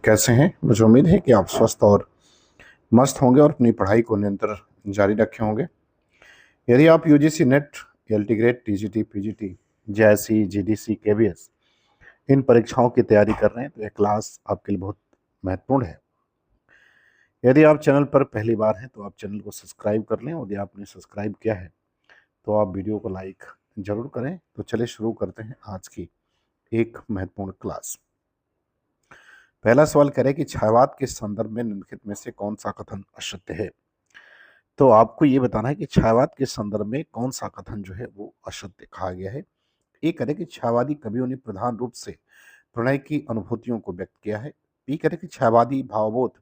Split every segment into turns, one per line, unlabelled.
कैसे हैं? मुझे उम्मीद है कि आप स्वस्थ और मस्त होंगे और अपनी पढ़ाई को निरंतर जारी रखे होंगे। यदि आप UGC NET, LT grade, TGT, PGT, JSC, GDC, KVS इन परीक्षाओं की तैयारी कर रहे हैं तो यह क्लास आपके लिए बहुत महत्वपूर्ण है। यदि आप चैनल पर पहली बार हैं तो आप चैनल को सब्सक्राइब कर लें, और यदि आपने सब्सक्राइब किया है तो आप वीडियो को लाइक जरूर करें। तो चलिए शुरू करते हैं आज की एक महत्वपूर्ण क्लास। पहला सवाल कह रहे हैं कि छायावाद के संदर्भ में निम्नलिखित में से कौन सा कथन असत्य है। तो आपको ये बताना है कि छायावाद के संदर्भ में कौन सा कथन जो है वो असत्य कहा गया है। ए कह रहे कि छायावादी कवियों ने प्रधान रूप से प्रणय की अनुभूतियों को व्यक्त किया है। बी कह रहे कि छायावादी भावबोध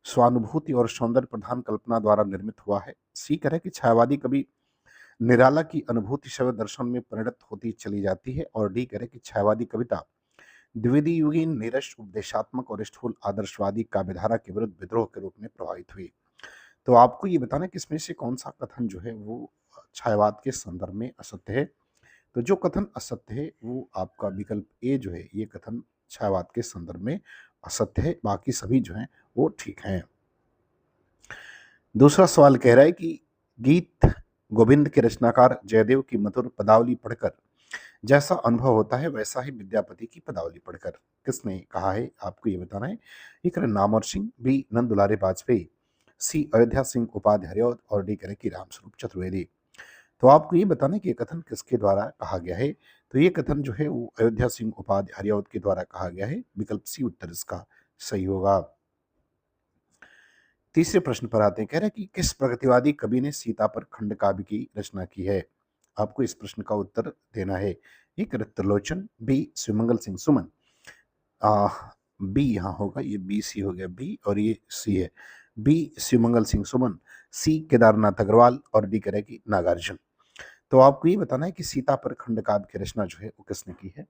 स्वानुभूति और सौंदर्य प्रधान कल्पना द्वारा निर्मित हुआ है। सी कह रहे कि छायावादी कवि निराला की अनुभूति शव दर्शन में परिणत होती चली जाती है। और डी कह रहे कि छायावादी कविता द्विवेदी युगीन नीरस उपदेशात्मक और स्थूल आदर्शवादी काव्यधारा के विरुद्ध विद्रोह के रूप में प्रभावित हुई। तो आपको ये बताना है कि इसमें से कौन सा कथन जो है वो छायावाद के संदर्भ में असत्य है। तो जो कथन असत्य है वो आपका विकल्प ए जो है, ये कथन छायावाद के संदर्भ में असत्य है, बाकी सभी जो हैं वो ठीक हैं। दूसरा सवाल कह रहा है कि गीत गोविंद के रचनाकार जयदेव की मधुर पदावली पढ़कर जैसा अनुभव होता है वैसा ही विद्यापति की पदावली पढ़कर। किसने कहा है, आपको ये बताना है। ये करें नामवर सिंह, बी नंद दुलारे वाजपेयी, सी अयोध्या सिंह उपाध्याय हरिऔध, और डी करें कि रामस्वरूप चतुर्वेदी। तो आपको ये बताना है कि ये कथन किसके द्वारा कहा गया है। तो ये कथन जो है वो अयोध्या सिंह उपाध्याय हरिऔध के द्वारा कहा गया है। विकल्प सी उत्तर इसका सही होगा। तीसरे प्रश्न पर आते हैं। कह रहे हैं कि किस प्रगतिवादी कवि ने सीता पर खंड काव्य की रचना की है। आपको इस प्रश्न का उत्तर देना है। एक त्रिलोचन, बी शिवमंगल सिंह सुमन, आ, बी यहाँ होगा, ये बी सी हो गया बी, और ये सी है। बी शिवमंगल सिंह सुमन, सी केदारनाथ अग्रवाल, और डी करें कि नागार्जुन। तो आपको ये बताना है कि सीता पर खंड काव्य की रचना जो है वो किसने की है।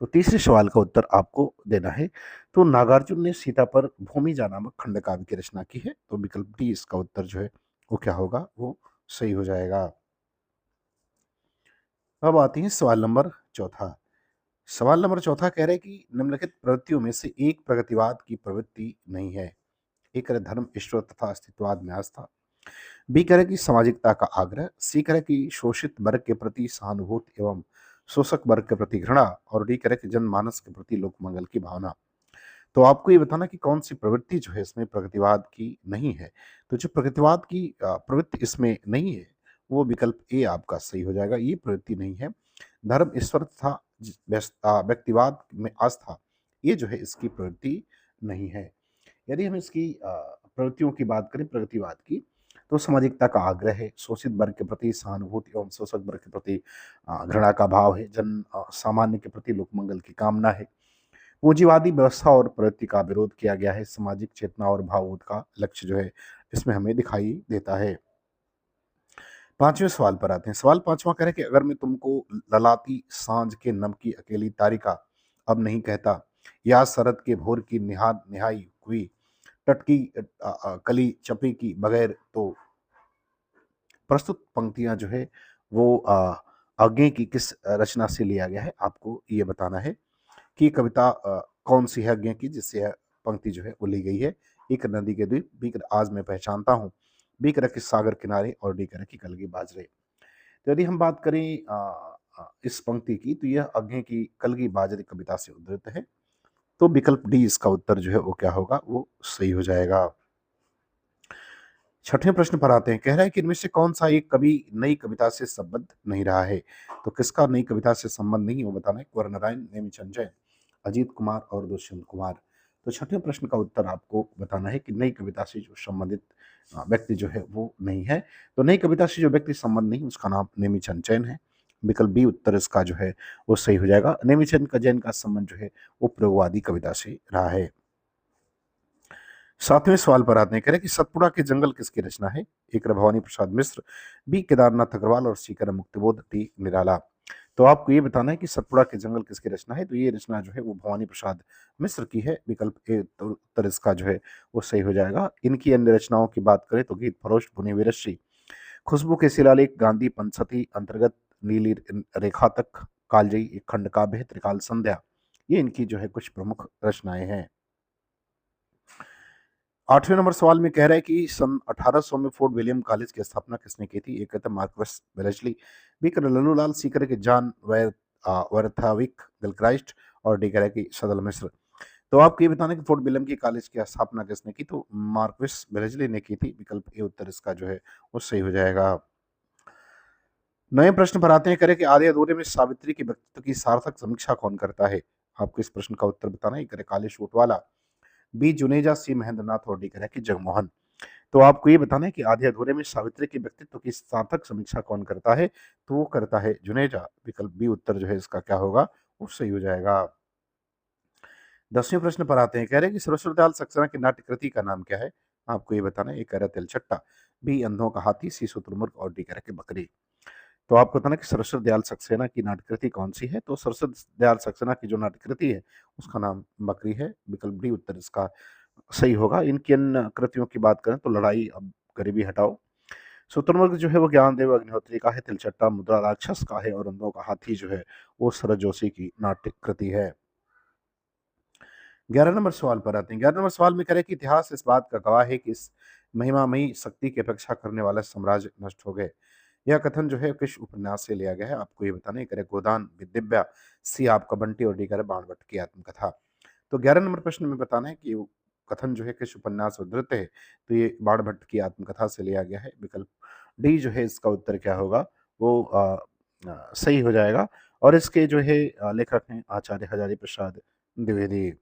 तो तीसरे सवाल का उत्तर आपको देना है। तो नागार्जुन ने सीता पर भूमिजा नामक खंड काव्य की रचना की है। तो विकल्प डी इसका उत्तर जो है वो क्या होगा, वो सही हो जाएगा। अब आती है सवाल नंबर चौथा। सवाल नंबर चौथा कह रहे हैं कि निम्नलिखित प्रवृत्तियों में से एक प्रगतिवाद की प्रवृत्ति नहीं है। ए करे धर्म, ईश्वर तथा अस्तित्ववाद में आस्था, बी करे कि सामाजिकता का आग्रह, सी करे कि शोषित वर्ग के प्रति सहानुभूति एवं शोषक वर्ग के प्रति घृणा, और डी करे कि जनमानस के प्रति लोकमंगल की भावना। तो आपको ये बताना कि कौन सी प्रवृत्ति जो है इसमें प्रगतिवाद की नहीं है। तो जो प्रगतिवाद की प्रवृत्ति इसमें नहीं है वो विकल्प ए आपका सही हो जाएगा। ये प्रवृत्ति नहीं है। धर्म, ईश्वर तथा व्यक्तिवाद में आस्था, ये जो है इसकी प्रवृत्ति नहीं है। यदि हम इसकी प्रवृत्तियों की बात करें प्रगतिवाद की, तो सामाजिकता का आग्रह है, शोषित वर्ग के प्रति सहानुभूति एवं शोषक वर्ग के प्रति घृणा का भाव है, सामान्य के प्रति लोकमंगल की कामना है, पूंजीवादी व्यवस्था और प्रवृत्ति का विरोध किया गया है, सामाजिक चेतना और भावबोध का लक्ष्य जो है इसमें हमें दिखाई देता है। पांचवें सवाल पर आते हैं। सवाल पांचवा कह रहे कि अगर मैं तुमको ललाती सांझ के नम की अकेली तारिका अब नहीं कहता, या शरद के भोर की निहार निहाई हुई टटकी कली चपी की बगैर, तो प्रस्तुत पंक्तियां जो है वो आगे की किस रचना से लिया गया है। आपको ये बताना है कि ये कविता कौन सी है आज्ञा की जिससे यह पंक्ति जो है वो ली गई है। एक नदी के द्वीप, बी कर आज मैं पहचानता हूँ, बी कर किस सागर किनारे, और डी कर की कलगी बाजरे। तो यदि हम बात करें इस पंक्ति की, तो यह आज्ञा की कलगी बाजरे कविता से उद्धृत है। तो विकल्प डी इसका उत्तर जो है वो क्या होगा, वो सही हो जाएगा। छठवें प्रश्न पर आते हैं। कह रहा है कि इनमें से कौन सा एक कवि नई कविता से संबद्ध नहीं रहा है। तो किसका नई कविता से संबंध नहीं है वो बताना है। कुंवर नारायण, नेमिचंद जैन, अजीत कुमार और दुष्यंत कुमार। तो छठवें प्रश्न का उत्तर आपको बताना है कि नई कविता से जो संबंधित व्यक्ति जो है वो नहीं है। तो नई कविता से जो व्यक्ति संबंध नहीं, उसका नाम नेमिचंद जैन है। विकल्प बी उत्तर इसका जो है वो सही हो जाएगा। नेमिचंद का जैन का संबंध जो है वो प्रयोगवादी कविता से रहा है। सातवें सवाल पर आते हैं। कह रहे कि सतपुड़ा के जंगल किसकी रचना है। एक भवानी प्रसाद मिश्र, बी केदारनाथ अग्रवाल, और सी कर मुक्तिबोध, डी निराला। तो आपको ये बताना है कि सतपुड़ा के जंगल किसकी रचना है। तो ये रचना जो है वो भवानी प्रसाद मिश्र की है। विकल्प ए तो उत्तर इसका जो है वो सही हो जाएगा। इनकी अन्य रचनाओं की बात करें तो गीत फरोश, भुनि वीरश्री, खुशबू के शिलालेख, गांधी पंचसती अंतर्गत, नीली रेखा तक, कालजयी, एक खंड काव्य है, त्रिकाल संध्या, ये इनकी जो है कुछ प्रमुख रचनाएं हैं। 8वें नंबर सवाल में कह रहा है कि सन 1800 में फोर्ट विलियम कॉलेज की स्थापना किसने की थी? एक कहता है मार्कवस वेलेस्ली, बी कह रहा है लल्लूलाल, सी कह रहा है कि जॉन वरथाविक गिलक्राइस्ट और डी कह रहा है कि सदल मिस्र। तो आपको ये बताना है कि फोर्ट विलियम की कॉलेज की स्थापना किसने की? तो मार्कविस वेलेस्ली ने की थी। विकल्प ए उत्तर इसका जो है वो सही हो जाएगा। नए प्रश्न पर आते हैं, करें कि आधे अधूरे में सावित्री के व्यक्तित्व की सार्थक समीक्षा कौन करता है? आपको इस प्रश्न का उत्तर बताना है। करे काली सूट वाला, बी जुनेजा, सी महेंद्र नाथ और डी करे कि जगमोहन। तो आपको ये बताना है कि आधे अधूरे में सावित्री के व्यक्तित्व की सार्थक समीक्षा कौन करता है? तो वो करता है जुनेजा। विकल्प बी उत्तर जो है इसका क्या होगा? वो सही हो जाएगा। 10वें प्रश्न पर आते हैं, कह रहे हैं कि सुरेश्वर दयाल सक्सेना की नाट्य कृति का नाम क्या है? आपको ये बताना है। ए कह रहा है तिलचट्टा, बी अंधों का हाथी, सी शुतुरमुर्ग और डी कह रहा है कि बकरी। तो आपको बताना कि सरस्वती दयाल सक्सेना की नाट्यकृति कौन सी है? तो सरस्वती दयाल सक्सेना की जो नाट्यकृति है उसका नाम बकरी है। विकल्प डी उत्तर इसका सही होगा। इनकी अन्य कृतियों की बात करें तो लड़ाई अब गरीबी हटाओ, शुतुरमुर्ग जो है वो ज्ञानदेव अग्निहोत्री का है, तिलचट्टा मुद्रा राक्षस का है और अंधों का हाथी जो है वो शरद जोशी की नाट्य कृति है। 11 नंबर सवाल पर आते हैं। 11 नंबर सवाल में करें कि इतिहास इस बात का गवाह है कि इस महिमामयी शक्ति की अपेक्षा करने वाला साम्राज्य नष्ट हो गए। यह कथन जो है किस उपन्यास से लिया गया है? आपको ये बताना है। करे गोदान दिव्या, सी आपका बंटी और डी करे बाणभट्ट की आत्मकथा। तो 11 नंबर प्रश्न में बताना है कि वो कथन जो है किस उपन्यास से उद्धृत है? तो ये बाणभट्ट की आत्मकथा से लिया गया है। विकल्प डी जो है इसका उत्तर क्या होगा? वो सही हो जाएगा। और इसके जो है लेखक हैं आचार्य हजारी प्रसाद द्विवेदी।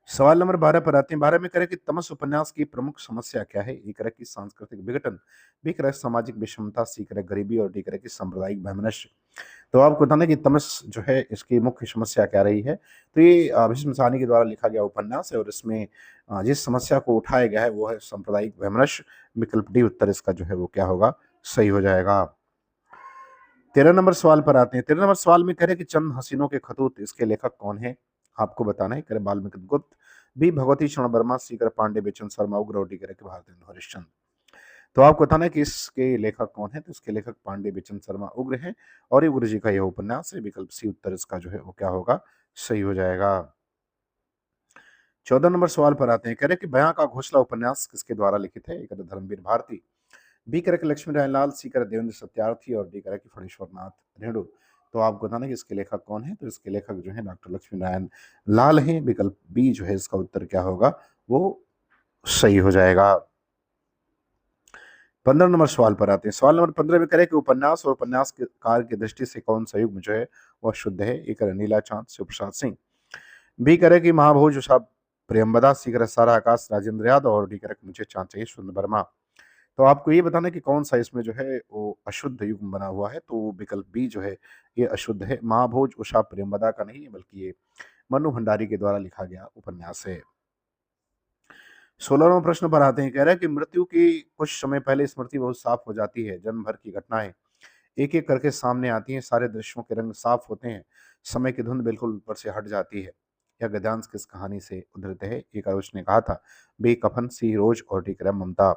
सवाल नंबर 12 पर आते हैं। 12 में करें कि तमस उपन्यास की प्रमुख समस्या क्या है? ए करें कि सांस्कृतिक विघटन, बी करें सामाजिक विषमता, सी करें गरीबी और डी करें कि सांप्रदायिक वैमनस्य। तो आपको बताना है कि तमस जो है इसकी मुख्य समस्या क्या रही है? तो ये भीष्म साहनी के द्वारा लिखा गया उपन्यास है और इसमें जिस समस्या को उठाया गया है वो है सांप्रदायिक वैमनस्य। विकल्प डी उत्तर इसका जो है वो क्या होगा? सही हो जाएगा। 13 नंबर सवाल पर आते हैं। 13 नंबर सवाल में कह रहे हैं कि चंद हसीनों के खतूत इसके लेखक कौन है? आपको बताना है। करे बाल्मीकि गुप्त, बी भगवती चरण वर्मा, सी करे पांडे बेचन शर्मा उग्र और डी करे कि भारतेंदु हरिश्चंद्र। तो आपको बताना है कि इसके लेखक कौन है? तो इसके लेखक पांडे बेचन शर्मा उग्र हैं और ये उग्र जी का यह उपन्यास है। विकल्प सी उत्तर इसका जो है वो क्या होगा? सही हो जाएगा। 14 नंबर सवाल पर आते हैं। कह रहे हैं कि बयां का घोंसला उपन्यास किसके द्वारा लिखित है? एक है धर्मवीर भारती, बी करें कि लक्ष्मी नारायण लाल, सी करें देवेंद्र सत्यार्थी और डी करें कि फणीश्वर नाथ रेणु। तो आपको बताना कि इसके लेखक कौन है? तो इसके लेखक जो है डॉक्टर लक्ष्मी नारायण लाल हैं। विकल्प बी जो है इसका उत्तर क्या होगा? वो सही हो जाएगा। 15 नंबर सवाल पर आते हैं। सवाल नंबर 15 में करें कि उपन्यास और उपन्यास के कार की दृष्टि से कौन सा युग्म जो है वह शुद्ध है? ए करें नीला चांद, शिव प्रसाद सिंह, बी करें कि महाभोज उषा प्रियम्बदा, सी करें सारा आकाश राजेंद्र यादव और डी करें कि मुझे चांद चाहिए सुंदर वर्मा। तो आपको ये बताना है कि कौन सा इसमें जो है वो अशुद्ध युग्म बना हुआ है? तो विकल्प बी जो है ये अशुद्ध है। महाभोज उषा प्रेमवदा का नहीं है बल्कि ये मनु भंडारी के द्वारा लिखा गया उपन्यास है। 16वां प्रश्न पर आते हैं। कह रहा है कि मृत्यु की कुछ समय पहले स्मृति बहुत साफ हो जाती है। जन्म भर की घटनाएं एक एक करके सामने आती हैं, सारे दृश्यों के रंग साफ होते हैं, समय की धुंध बिल्कुल ऊपर से हट जाती है। यह गद्यांश किस कहानी से उद्धृत है? एक उसने कहा था, बी कफन, सी रोज और डी करें ममता।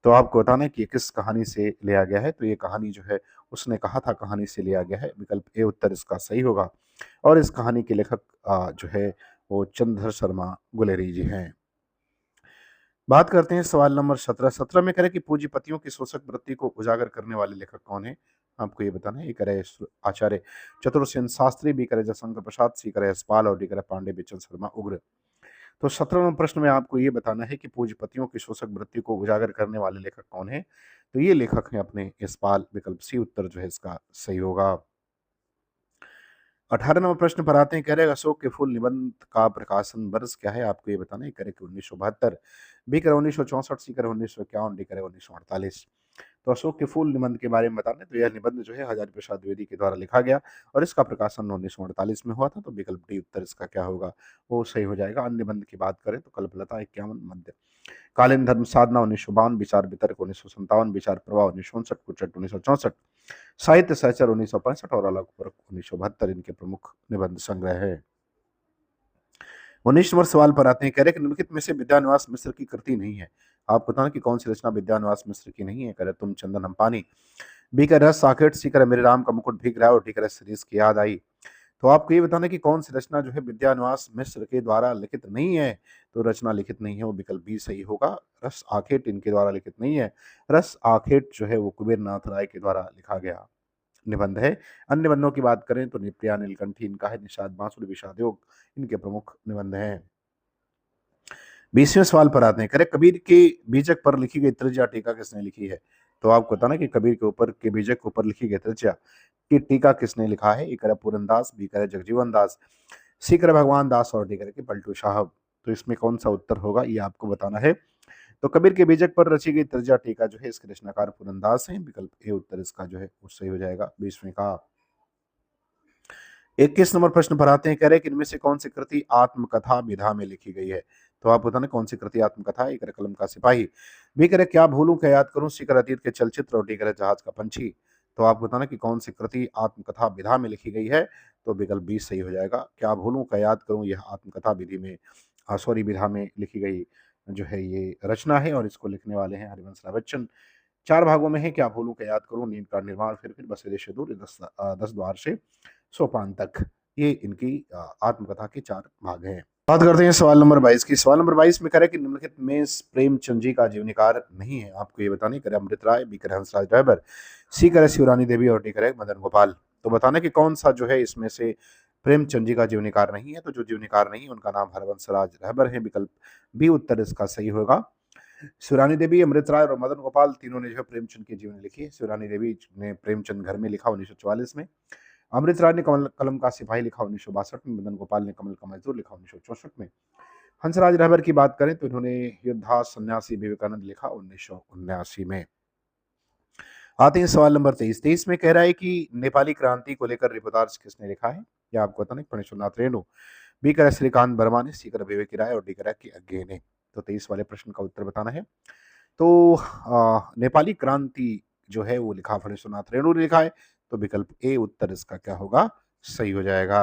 तो आपको बताना है कि ये किस कहानी से लिया गया है? तो ये कहानी जो है उसने कहा था कहानी से लिया गया है। विकल्प ए उत्तर इसका सही होगा। और इस कहानी के लेखक जो है वो चंद्रधर शर्मा गुलेरी जी हैं। बात करते हैं सवाल नंबर 17। 17 में कह रहे कि पूंजीपतियों की शोषक वृत्ति को उजागर करने वाले लेखक कौन है? आपको ये बताना है। ए करे आचार्य चतुर्सेन शास्त्री, बी करे जयशंकर प्रसाद, सी करे यशपाल और डी करे पांडे बेचन शर्मा उग्र। तो 17वें प्रश्न में आपको ये बताना है कि पूंजीपतियों की शोषक वृत्ति को उजागर करने वाले लेखक कौन है? तो ये लेखक हैं अपने यशपाल। विकल्प सी उत्तर जो है इसका सही होगा। 18 नंबर प्रश्न पर आते हैं। कह रहे हैं अशोक के फूल निबंध का प्रकाशन वर्ष क्या है? आपको ये बताना है। करें कि 1972, बी करें 1964, सी करें 1951, डी करें 1948। तो अशोक के फूल निबंध के बारे में बताना है। तो यह निबंध जो है हजारी प्रसाद द्विवेदी के द्वारा लिखा गया और इसका प्रकाशन 1948 में हुआ था। तो विकल्प डी उत्तर इसका क्या होगा? वो सही हो जाएगा। अन्य निबंध की बात करें तो कल्पलता 51, मध्य कालीन धर्म साधना 1952, विचार वितर्क 1957, विचार प्रवाह 1959, कुचट 1964, साहित्य सहचर 1965 और अलग वर्ग 1972 इनके प्रमुख निबंध संग्रह है। 19 नंबर सवाल पर आते हैं। कह रहे कि निम्नलिखित में से विद्यानिवास मिश्र की कृति नहीं है। आप बताना कि कौन सी रचना विद्यानिवास मिश्र की नहीं है? करे तुम चंदन हम पानी, बी का रस साकेत, सी करे मेरे राम का मुकुट भीग रहा है और डी करे सीरीज की याद आई। तो आपको ये बताना है कि कौन सी रचना जो है विद्यानिवास मिश्र के द्वारा लिखित नहीं है। तो रचना लिखित नहीं है, वो विकल्प बी सही होगा। रस आखेट इनके द्वारा लिखित नहीं है। रस आखेट जो है वो कुबेर नाथ राय के द्वारा लिखा गया निबंध है। अन्य निबंधों की बात करें तो नित्या नीलकंठी इनका है। निषाद बांसुरी विषाद योग इनके प्रमुख निबंध हैं। 20वें सवाल पर आते हैं। करें कबीर के बीजक पर लिखी गई तृज्या टीका किसने लिखी है। तो आपको बताना कि कबीर के ऊपर के बीजक के ऊपर लिखी गई तृज्या की टीका किसने लिखा है। ए करे पूरन दास, बी करे जगजीवन दास, सी करे भगवान दास और डी करे कि पलटू साहब। तो इसमें कौन सा उत्तर होगा ये आपको बताना है। तो कबीर के बीजक पर रची गई तृज्या टीका जो है इसके रचनाकार पुरंदास हैं। विकल्प ए उत्तर इसका जो है वो सही हो जाएगा 20वें का। 21 नंबर प्रश्न पर आते हैं। कह रहे कि इनमें से कौन सी कृति आत्मकथा विधा में लिखी गई है। तो आप बताना कौन सी कृति आत्मकथा। एक करे कलम का सिपाही, बी करे क्या भूलूं क्या याद करूं, सी करे अतीत के चलचित्र और डी करे जहाज का पंछी। तो आप बताना कि कौन सी कृति आत्मकथा विधा में लिखी गई है। तो विकल्प बी सही हो जाएगा। क्या भूलूं क्या याद करूं यह आत्मकथा विधि में सॉरी विधा में लिखी गई जो है ये रचना है। और इसको लिखने वाले हैं हरिवंश राय बच्चन। 4 भागों में है। क्या भूलूं क्या याद करूं, नींद का निर्माण, फिर बसेरे से दूर, 10 द्वार से सोपान तक। ये इनकी आत्मकथा के 4 भाग हैं। बात करते हैं सवाल नंबर 22 की। सवाल नंबर 22 में करे कि निम्नलिखित में प्रेमचंद जी का जीवनीकार नहीं है। आपको ये बताने करे अमृत राय, बी करे हंसराज रहबर, सी करे शिवरानी देवी और डी करे मदन गोपाल। तो बताना कि कौन सा जो है इसमें से प्रेमचंद जी का जीवनीकार नहीं है। तो जो जीवनीकार नहीं है उनका नाम हरवंशराज रहबर है। विकल्प बी उत्तर इसका सही होगा। शिवरानी देवी, अमृत राय और मदन गोपाल तीनों ने जो है प्रेमचंद की जीवनी लिखी है। शिवरानी देवी ने प्रेमचंद घर में लिखा 1944 में। अमृत राय ने कलम का सिपाही लिखा 1962 में। मदन गोपाल ने कमल का मजदूर लिखा 1964 में। हंसराज रहबर की बात करें तो इन्होंने योद्धा सन्यासी विवेकानंद लिखा 1979 में। आते हैं सवाल नंबर 23 में कह रहा है कि नेपाली क्रांति को लेकर रिपोर्टाज किसने लिखा है। या आपको बताना फणीश्वरनाथ रेणु, बी करे श्रीकांत वर्मा ने, सी करे विवेक राय और डी करे के अज्ञे ने। तो 23 वाले प्रश्न का उत्तर बताना है। तो नेपाली क्रांति जो है वो लिखा फणीश्वरनाथ रेणु ने लिखा है। तो विकल्प ए उत्तर इसका क्या होगा, सही हो जाएगा।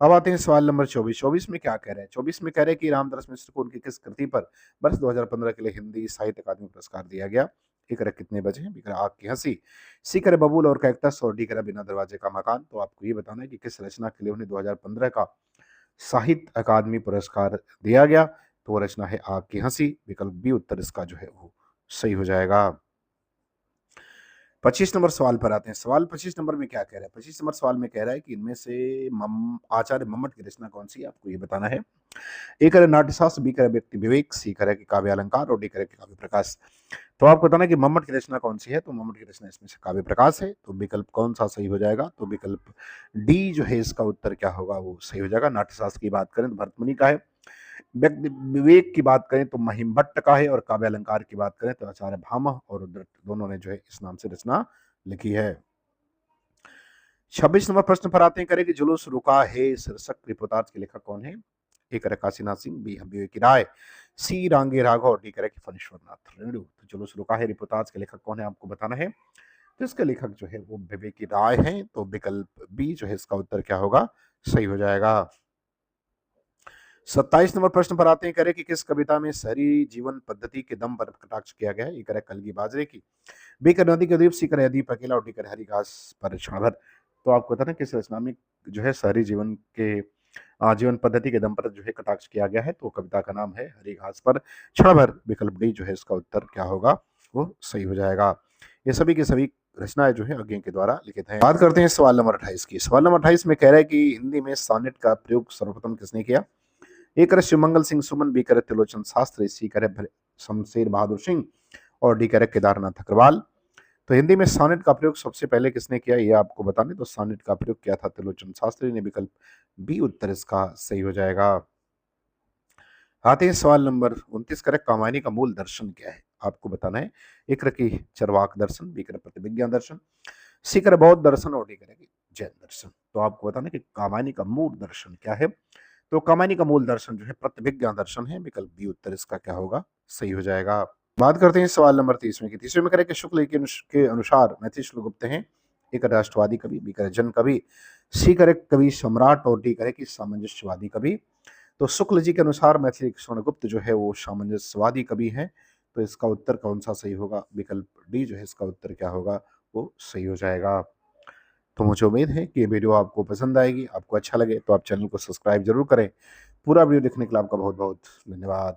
अब आते हैं सवाल नंबर 24 में क्या कह रहे हैं। 24 में कह रहे हैं कि रामदास मिश्र को उनकी किस कृति पर वर्ष 2015 के लिए हिंदी साहित्य अकादमी पुरस्कार दिया गया। ए करे कितने बजे हैं, बी करे आग की हंसी, सी करे बबूल और कैक्टस और डी करे बिना दरवाजे का मकान। तो आपको ये बताना है कि किस रचना के लिए उन्हें 2015 का साहित्य अकादमी पुरस्कार दिया गया। तो वो रचना है आग की हंसी। विकल्प बी उत्तर इसका जो है वो सही हो जाएगा। 25 नंबर सवाल पर आते हैं। सवाल 25 नंबर में क्या कह रहा है। 25 नंबर सवाल में कह रहा है कि इनमें से आचार्य मम्मट की रचना कौन सी है। आपको ये बताना है। ए करे नाट्यशास्त्र, बी करे व्यक्ति विवेक, सी करे कि काव्य अलंकार और डी करे कि काव्य प्रकाश। तो आपको बताना कि मम्मट की रचना कौन सी है। तो मम्मट की रचना इसमें से काव्य प्रकाश है। तो विकल्प कौन सा सही हो जाएगा। तो विकल्प डी जो है इसका उत्तर क्या होगा, वो सही हो जाएगा। नाट्यशास्त्र की बात करें तो भरतमुनि का है। व्यक्ति विवेक की बात करें तो महिम भट्ट का है। और काव्य अलंकार की बात करें तो आचार्य भामह और रुद्रट दोनों ने जो है इस नाम से रचना लिखी है। 26 नंबर प्रश्न पर आते हैं। करें कि जुलूस रुका है शीर्षक रिपोर्टाज के लेखक कौन है। ए करे काशीनाथ सिंह, बी विवेक राय, सी रांगे राघव और डी करे कि फणीश्वरनाथ रेणु। तो जुलूस रुका है रिपोर्टाज के लेखक कौन है आपको बताना है। तो इसके लेखक जो है वो विवेक राय हैं। तो विकल्प बी जो है इसका उत्तर क्या होगा, सही हो जाएगा। 27 नंबर प्रश्न पर आते हैं। करें कि किस कविता में शहरी जीवन पद्धति के दम पर कटाक्ष किया गया है। ये करे कलगी बाजरे की, बी करे नदी के द्वीप, सी करे दीप अकेला और डी करे हरी घास पर क्षण भर। तो आपको पता ना किस रचना में जो है शहरी जीवन के जीवन पद्धति के दम पर जो है कटाक्ष किया गया है। तो कविता का नाम है हरी घास पर क्षण भर। विकल्प डी जो है इसका उत्तर क्या होगा, वो सही हो जाएगा। ये सभी के सभी रचनाएं जो है अज्ञे के द्वारा लिखित हैं। बात करते हैं सवाल नंबर 28 की। सवाल नंबर 28 में कह रहा है कि हिंदी में सॉनेट का प्रयोग सर्वप्रथम किसने किया। ए करे शिवमंगल सिंह सुमन, बी करे त्रिलोचन शास्त्री, सी करे शमशेर बहादुर सिंह और डी करे केदारनाथ अग्रवाल। तो हिंदी में सॉनेट का प्रयोग सबसे पहले किसने किया, ये आपको बताने। तो सॉनेट का प्रयोग किया था त्रिलोचन शास्त्री ने। विकल्प बी उत्तर इसका सही हो जाएगा। आते हैं सवाल नंबर 29। करे कामायनी का मूल दर्शन क्या है। आपको बताना है। एक रखी चरवाक दर्शन, बी करे प्रतिविज्ञा दर्शन, सी करे बौद्ध दर्शन और डी करे जैन दर्शन। तो आपको बताना कि कामायनी का मूल दर्शन क्या है। तो कामायनी का मूल दर्शन जो है प्रतिविज्ञा दर्शन है। विकल्प बी उत्तर इसका क्या होगा, सही हो जाएगा। बात करते हैं सवाल नंबर 30वें की। 30वें में करें कि शुक्ल के अनुसार मैथिली गुप्त हैं। एक राष्ट्रवादी कवि, बी करे जन कवि, सी करे कवि सम्राट और डी करे कि सामंजस्यवादी कवि। तो शुक्ल जी के अनुसार मैथिली गुप्त जो है वो सामंजस्यवादी कवि हैं। तो इसका उत्तर कौन सा सही होगा। विकल्प डी जो है इसका उत्तर क्या होगा, वो सही हो जाएगा। तो मुझे उम्मीद है कि ये वीडियो आपको पसंद आएगी, आपको अच्छा लगे तो आप चैनल को सब्सक्राइब ज़रूर करें। पूरा वीडियो देखने के लिए आपका बहुत-बहुत धन्यवाद।